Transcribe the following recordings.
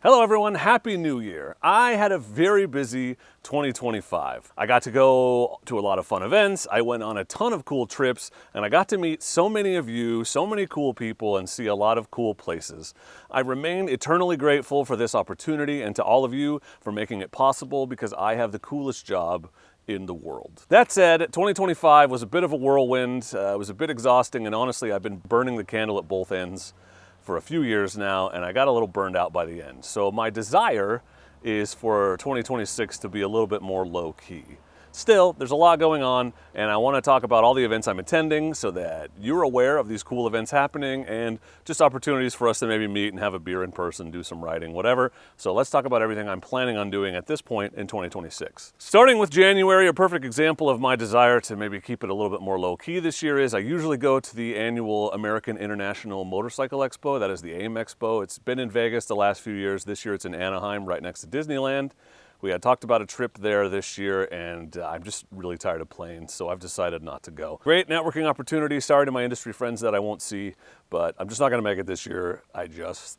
Hello everyone, Happy New Year. I had a very busy 2025. I got to go to a lot of fun events, I went on a ton of cool trips, and I got to meet so many of you, so many cool people, and see a lot of cool places. I remain eternally grateful for this opportunity and to all of you for making it possible because I have the coolest job in the world. That said, 2025 was a bit of a whirlwind, it was a bit exhausting, and honestly I've been burning the candle at both ends for a few years now, and I got a little burned out by the end. So my desire is for 2026 to be a little bit more low-key. Still, there's a lot going on, and I want to talk about all the events I'm attending so that you're aware of these cool events happening and just opportunities for us to maybe meet and have a beer in person, do some riding, whatever. So let's talk about everything I'm planning on doing at this point in 2026. Starting with January, a perfect example of my desire to maybe keep it a little bit more low-key this year is I usually go to the annual American International Motorcycle Expo, that is the AIM Expo. It's been in Vegas the last few years. This year it's in Anaheim, right next to Disneyland. We had talked about a trip there this year, and I'm just really tired of planes, so I've decided not to go. Great networking opportunity. Sorry to my industry friends that I won't see, but I'm just not going to make it this year. I just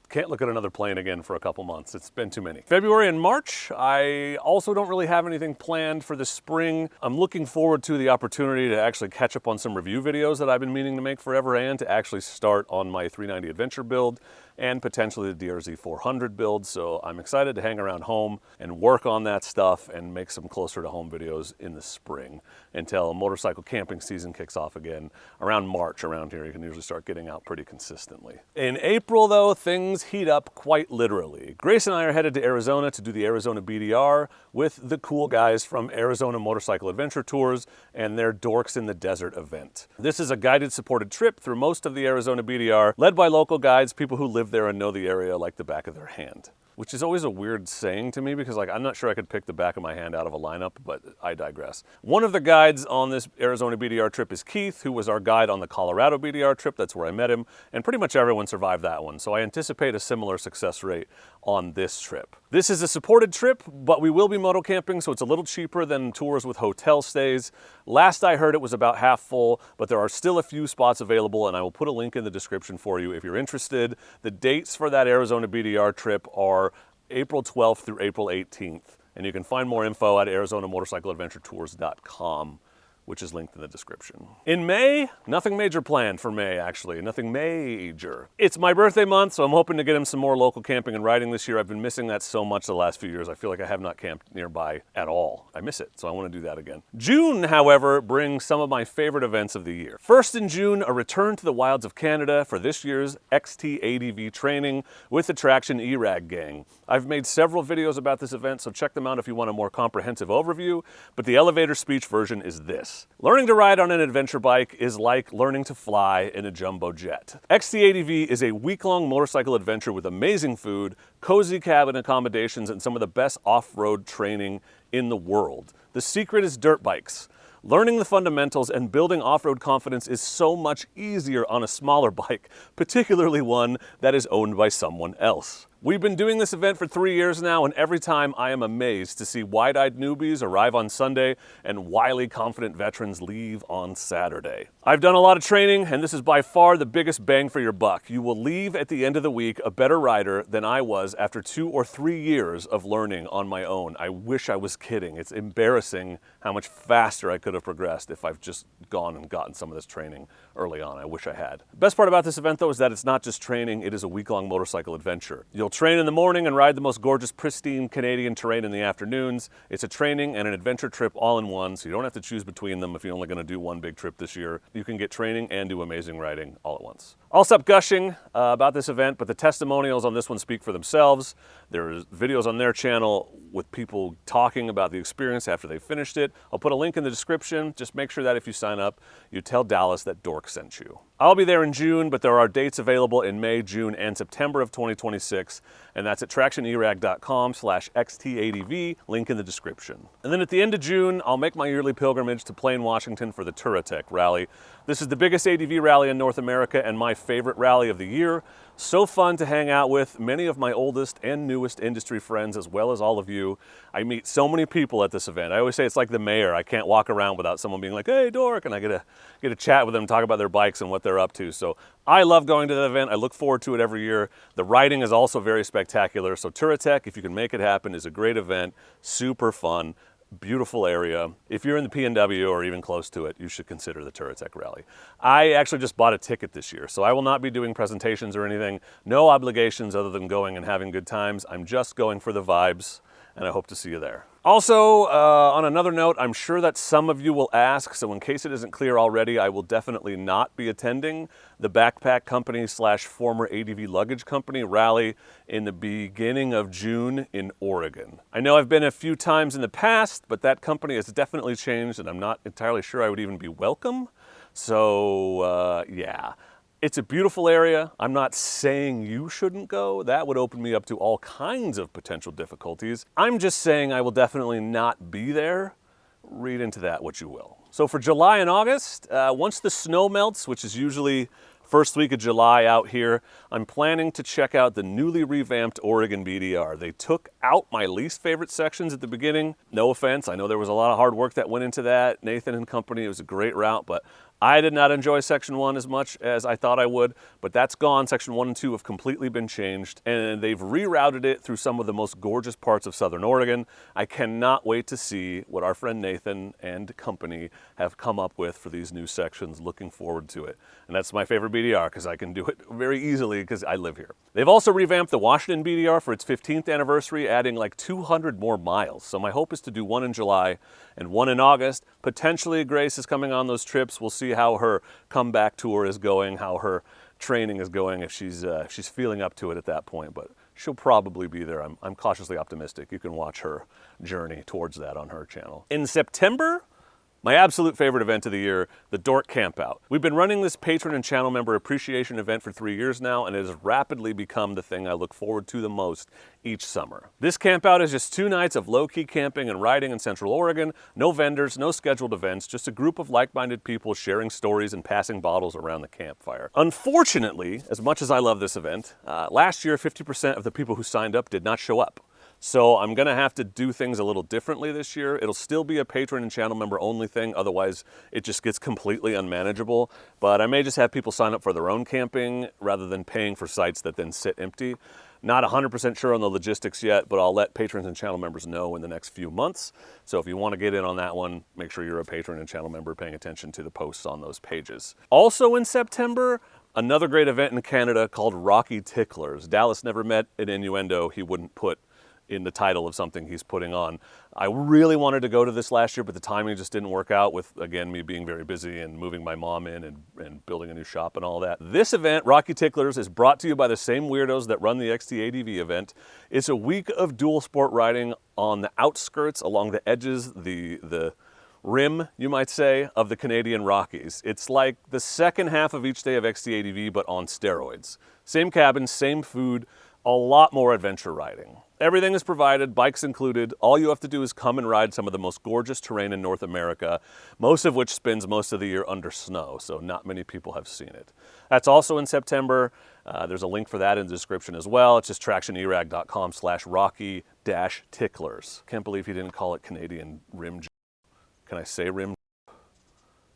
can't look at another plane again for a couple months. It's been too many. February and March, I also don't really have anything planned for the spring. I'm looking forward to the opportunity to actually catch up on some review videos that I've been meaning to make forever and to actually start on my 390 Adventure build and potentially the DRZ 400 build. So I'm excited to hang around home and work on that stuff and make some closer to home videos in the spring until motorcycle camping season kicks off again. Around March around here, you can usually start getting out pretty consistently. In April though, things heat up quite literally. Grace and I are headed to Arizona to do the Arizona BDR with the cool guys from Arizona Motorcycle Adventure Tours and their Dorks in the Desert event. This is a guided supported trip through most of the Arizona BDR, led by local guides, people who live there and know the area like the back of their hand. Which is always a weird saying to me because I'm not sure I could pick the back of my hand out of a lineup, but I digress. One of the guides on this Arizona BDR trip is Keith, who was our guide on the Colorado BDR trip. That's where I met him, and pretty much everyone survived that one. So I anticipate a similar success rate on this trip. This is a supported trip, but we will be moto camping, so it's a little cheaper than tours with hotel stays. Last I heard it was about half full, but there are still a few spots available, and I will put a link in the description for you if you're interested. The dates for that Arizona BDR trip are April 12th through April 18th, and you can find more info at arizonamotorcycleadventuretours.com, which is linked in the description. In May, nothing major planned for May, actually. Nothing major. It's my birthday month, so I'm hoping to get him some more local camping and riding this year. I've been missing that so much the last few years. I feel like I have not camped nearby at all. I miss it, so I want to do that again. June, however, brings some of my favorite events of the year. First in June, a return to the wilds of Canada for this year's XT ADV training with the Traction E-Rag gang. I've made several videos about this event, so check them out if you want a more comprehensive overview, but the elevator speech version is this. Learning to ride on an adventure bike is like learning to fly in a jumbo jet. XT-ADV is a week-long motorcycle adventure with amazing food, cozy cabin accommodations, and some of the best off-road training in the world. The secret is dirt bikes. Learning the fundamentals and building off-road confidence is so much easier on a smaller bike, particularly one that is owned by someone else. We've been doing this event for 3 years now, and every time I am amazed to see wide-eyed newbies arrive on Sunday and wily, confident veterans leave on Saturday. I've done a lot of training, and this is by far the biggest bang for your buck. You will leave at the end of the week a better rider than I was after 2 or 3 years of learning on my own. I wish I was kidding. It's embarrassing how much faster I could have progressed if I've just gone and gotten some of this training early on. I wish I had. The best part about this event, though, is that it's not just training, it is a week-long motorcycle adventure. You'll train in the morning and ride the most gorgeous, pristine Canadian terrain in the afternoons. It's a training and an adventure trip all in one, so you don't have to choose between them if you're only going to do one big trip this year. You can get training and do amazing riding all at once. I'll stop gushing about this event, but the testimonials on this one speak for themselves. There's videos on their channel with people talking about the experience after they finished it. I'll put a link in the description. Just make sure that if you sign up, you tell Dallas that Dork sent you. I'll be there in June, but there are dates available in May, June, and September of 2026, and that's at tractionerag.com/XTADV, link in the description. And then at the end of June, I'll make my yearly pilgrimage to Plain, Washington for the Turatech Rally. This is the biggest ADV rally in North America and my favorite rally of the year. So fun to hang out with many of my oldest and newest industry friends, as well as all of you. I meet so many people at this event. I always say it's like the mayor. I can't walk around without someone being like, "Hey, Dork," and I get to chat with them, talk about their bikes and what they're up to. So I love going to that event. I look forward to it every year. The riding is also very spectacular. So Turatech, if you can make it happen, is a great event. Super fun. Beautiful area. If you're in the PNW or even close to it, you should consider the Turatech Rally. I actually just bought a ticket this year, so I will not be doing presentations or anything. No obligations other than going and having good times. I'm just going for the vibes, and I hope to see you there. Also, on another note, I'm sure that some of you will ask, so in case it isn't clear already, I will definitely not be attending the Backpack Company / former ADV Luggage Company rally in the beginning of June in Oregon. I know I've been a few times in the past, but that company has definitely changed, and I'm not entirely sure I would even be welcome. So, yeah. It's a beautiful area. I'm not saying you shouldn't go. That would open me up to all kinds of potential difficulties. I'm just saying I will definitely not be there. Read into that what you will. So for July and August, once the snow melts, which is usually first week of July out here, I'm planning to check out the newly revamped Oregon BDR. They took out my least favorite sections at the beginning. No offense, I know there was a lot of hard work that went into that. Nathan and company, it was a great route, but I did not enjoy Section 1 as much as I thought I would, but that's gone. Section 1 and 2 have completely been changed, and they've rerouted it through some of the most gorgeous parts of Southern Oregon. I cannot wait to see what our friend Nathan and company have come up with for these new sections. Looking forward to it. And that's my favorite BDR because I can do it very easily because I live here. They've also revamped the Washington BDR for its 15th anniversary, adding like 200 more miles. So my hope is to do one in July and one in August. Potentially Grace is coming on those trips. We'll see how her comeback tour is going, how her training is going, if she's feeling up to it at that point. But she'll probably be there. I'm cautiously optimistic. You can watch her journey towards that on her channel. In September, my absolute favorite event of the year, the Dork Campout. We've been running this patron and channel member appreciation event for 3 years now, and it has rapidly become the thing I look forward to the most each summer. This campout is just 2 nights of low-key camping and riding in Central Oregon. No vendors, no scheduled events, just a group of like-minded people sharing stories and passing bottles around the campfire. Unfortunately, as much as I love this event, last year 50% of the people who signed up did not show up. So I'm gonna have to do things a little differently this year. It'll still be a patron and channel member only thing, otherwise it just gets completely unmanageable. But I may just have people sign up for their own camping rather than paying for sites that then sit empty. Not 100% sure on the logistics yet, but I'll let patrons and channel members know in the next few months. So if you want to get in on that one, make sure you're a patron and channel member paying attention to the posts on those pages. Also in September, another great event in Canada called Rocky Ticklers. Dallas never met an innuendo he wouldn't put in the title of something he's putting on. I really wanted to go to this last year, but the timing just didn't work out with, again, me being very busy and moving my mom in and building a new shop and all that. This event, Rocky Ticklers, is brought to you by the same weirdos that run the XT-ADV event. It's a week of dual sport riding on the outskirts, along the edges, the rim, you might say, of the Canadian Rockies. It's like the second half of each day of XT-ADV, but on steroids. Same cabin, same food, a lot more adventure riding. Everything is provided, bikes included. All you have to do is come and ride some of the most gorgeous terrain in North America, most of which spends most of the year under snow, so not many people have seen it. That's also in September. There's a link for that in the description as well. It's just tractionerag.com/rocky-ticklers. Can't believe he didn't call it Canadian rim. Can I say rim?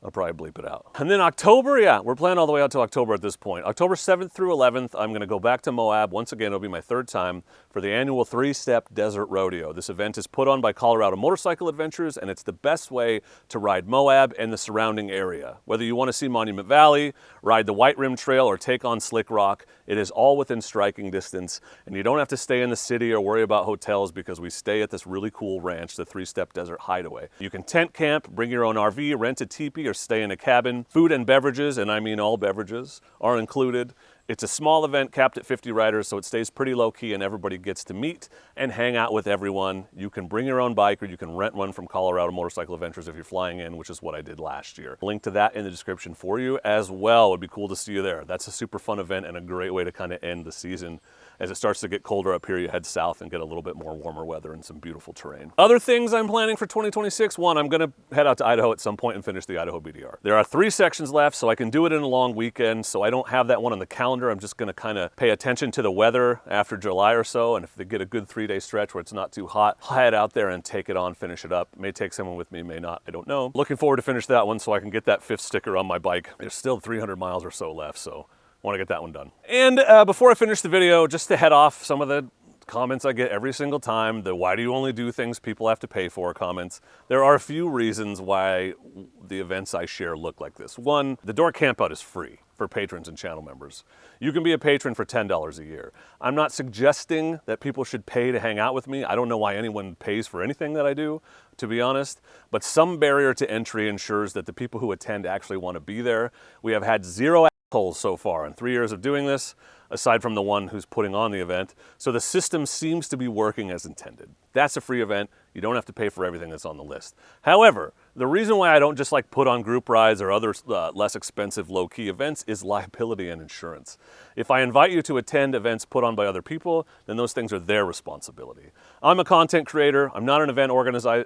I'll probably bleep it out. And then October, yeah, we're planning all the way out to October at this point. October 7th through 11th, I'm gonna go back to Moab. Once again, it'll be my 3rd time for the annual 3-step desert rodeo. This event is put on by Colorado Motorcycle Adventures, and it's the best way to ride Moab and the surrounding area. Whether you wanna see Monument Valley, ride the White Rim Trail, or take on Slick Rock, it is all within striking distance, and you don't have to stay in the city or worry about hotels because we stay at this really cool ranch, the 3-Step Desert Hideaway. You can tent camp, bring your own RV, rent a teepee, or stay in a cabin. Food and beverages, and I mean all beverages, are included. It's a small event capped at 50 riders, so it stays pretty low-key and everybody gets to meet and hang out with everyone. You can bring your own bike or you can rent one from Colorado Motorcycle Adventures if you're flying in, which is what I did last year. Link to that in the description for you as well. It'd be cool to see you there. That's a super fun event and a great way to kind of end the season As it starts to get colder up here, you head south and get a little bit more warmer weather and some beautiful terrain. Other things I'm planning for 2026, one, I'm gonna head out to Idaho at some point and finish the Idaho BDR. There are 3 sections left, so I can do it in a long weekend, so I don't have that one on the calendar. I'm just gonna kind of pay attention to the weather after July or so, and if they get a good 3-day stretch where it's not too hot, I'll head out there and take it on, finish it up. May take someone with me, may not, I don't know. Looking forward to finish that one so I can get that 5th sticker on my bike. There's still 300 miles or so left, so I want to get that one done. And before I finish the video, just to head off some of the comments I get every single time, the why do you only do things people have to pay for comments. There are a few reasons why the events I share look like this. One, the Dork Campout is free for patrons and channel members. You can be a patron for $10 a year. I'm not suggesting that people should pay to hang out with me. I don't know why anyone pays for anything that I do, to be honest, but some barrier to entry ensures that the people who attend actually want to be there. We have had 0 assholes so far in 3 years of doing this, aside from the one who's putting on the event. So the system seems to be working as intended. That's a free event. You don't have to pay for everything that's on the list. However, the reason why I don't just like put on group rides or other less expensive low-key events is liability and insurance. If I invite you to attend events put on by other people, then those things are their responsibility. I'm a content creator. I'm not an event organizer.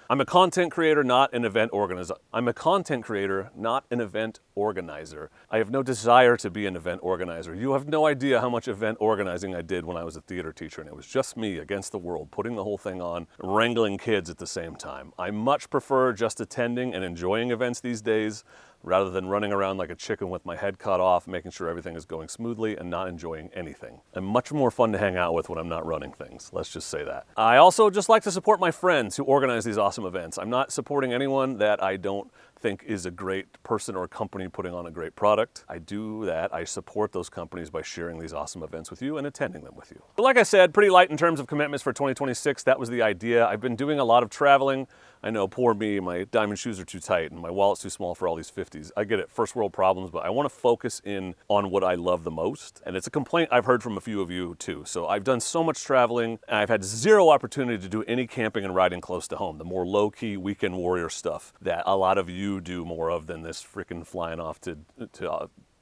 I'm a content creator, not an event organizer. I'm a content creator, not an event organizer. I have no desire to be an event organizer. You have no idea how much event organizing I did when I was a theater teacher, and it was just me against the world, putting the whole thing on, wrangling kids at the same time. I much prefer just attending and enjoying events these days, rather than running around like a chicken with my head cut off, making sure everything is going smoothly and not enjoying anything. I'm much more fun to hang out with when I'm not running things. Let's just say that. I also just like to support my friends who organize these awesome events. I'm not supporting anyone that I don't think is a great person or company putting on a great product. I do that. I support those companies by sharing these awesome events with you and attending them with you. But like I said, pretty light in terms of commitments for 2026. That was the idea. I've been doing a lot of traveling. I know, poor me, my diamond shoes are too tight and my wallet's too small for all these 50s. I get it, first world problems, but I want to focus in on what I love the most. And it's a complaint I've heard from a few of you too. So I've done so much traveling and I've had 0 opportunity to do any camping and riding close to home, the more low-key weekend warrior stuff that a lot of you do more of than this freaking flying off to I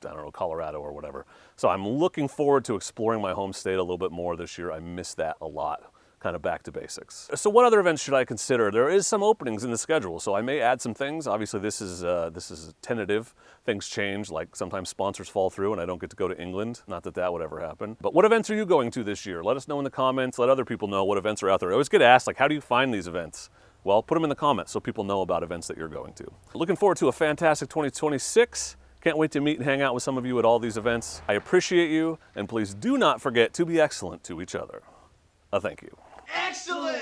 don't know, Colorado or whatever. So I'm looking forward to exploring my home state a little bit more this year. I miss that a lot. Kind of back to basics. So what other events should I consider? There is some openings in the schedule, so I may add some things. Obviously this is tentative. Things change, like sometimes sponsors fall through and I don't get to go to England. Not that that would ever happen. But what events are you going to this year? Let us know in the comments. Let other people know what events are out there. I always get asked, like, how do you find these events? Well, put them in the comments so people know about events that you're going to. Looking forward to a fantastic 2026. Can't wait to meet and hang out with some of you at all these events. I appreciate you, and please do not forget to be excellent to each other. Thank you. Excellent!